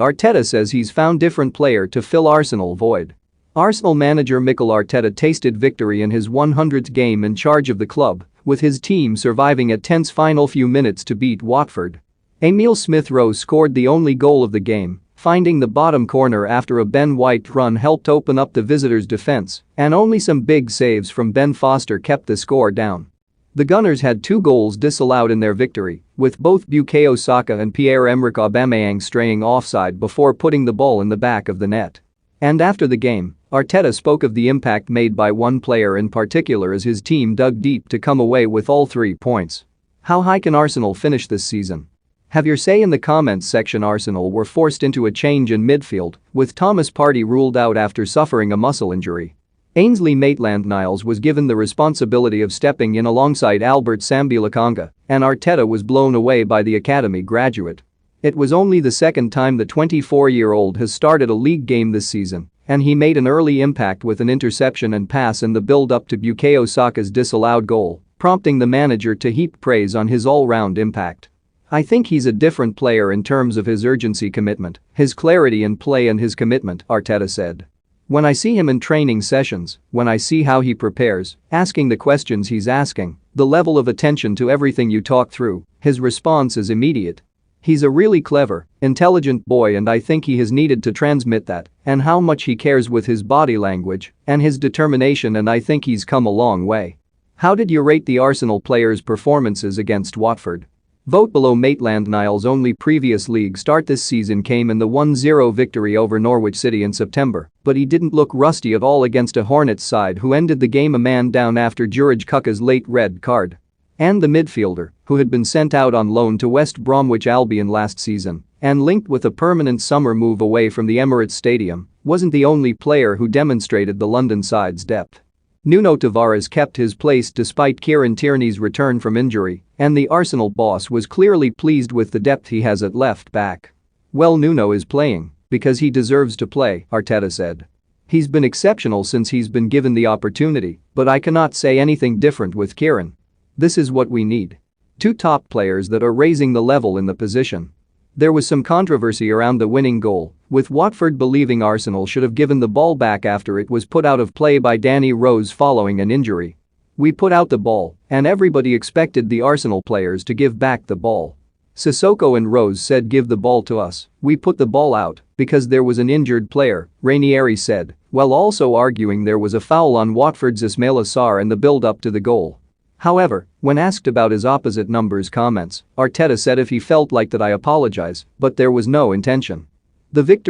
Arteta says he's found different player to fill Arsenal void. Arsenal manager Mikel Arteta tasted victory in his 100th game in charge of the club, with his team surviving a tense final few minutes to beat Watford. Emile Smith-Rowe scored the only goal of the game, finding the bottom corner after a Ben White run helped open up the visitors' defense, and only some big saves from Ben Foster kept the score down. The Gunners had 2 goals disallowed in their victory, with both Bukayo Saka and Pierre-Emerick Aubameyang straying offside before putting the ball in the back of the net. And after the game, Arteta spoke of the impact made by one player in particular as his team dug deep to come away with all 3 points. How high can Arsenal finish this season? Have your say in the comments section. Arsenal were forced into a change in midfield, with Thomas Partey ruled out after suffering a muscle injury. Ainsley Maitland-Niles was given the responsibility of stepping in alongside Albert Sambi-Lokonga, and Arteta was blown away by the academy graduate. It was only the second time the 24-year-old has started a league game this season, and he made an early impact with an interception and pass in the build-up to Bukayo Saka's disallowed goal, prompting the manager to heap praise on his all-round impact. "I think he's a different player in terms of his urgency commitment, his clarity in play and his commitment," Arteta said. "When I see him in training sessions, when I see how he prepares, asking the questions he's asking, the level of attention to everything you talk through, his response is immediate. He's a really clever, intelligent boy and I think he has needed to transmit that and how much he cares with his body language and his determination, and I think he's come a long way." How did you rate the Arsenal players' performances against Watford? Vote below. Maitland-Niles' only previous league start this season came in the 1-0 victory over Norwich City in September, but he didn't look rusty at all against a Hornets side who ended the game a man down after Juraj Kuka's late red card. And the midfielder, who had been sent out on loan to West Bromwich Albion last season and linked with a permanent summer move away from the Emirates Stadium, wasn't the only player who demonstrated the London side's depth. Nuno Tavares kept his place despite Kieran Tierney's return from injury, and the Arsenal boss was clearly pleased with the depth he has at left back. "Well, Nuno is playing because he deserves to play," Arteta said. "He's been exceptional since he's been given the opportunity, but I cannot say anything different with Kieran. This is what we need. 2 top players that are raising the level in the position." There was some controversy around the winning goal, with Watford believing Arsenal should have given the ball back after it was put out of play by Danny Rose following an injury. "We put out the ball, and everybody expected the Arsenal players to give back the ball. Sissoko and Rose said give the ball to us, we put the ball out because there was an injured player," Ranieri said, while also arguing there was a foul on Watford's Ismaila Sarr in the build-up to the goal. However, when asked about his opposite numbers comments, Arteta said if he felt like that I apologize, but there was no intention. The victory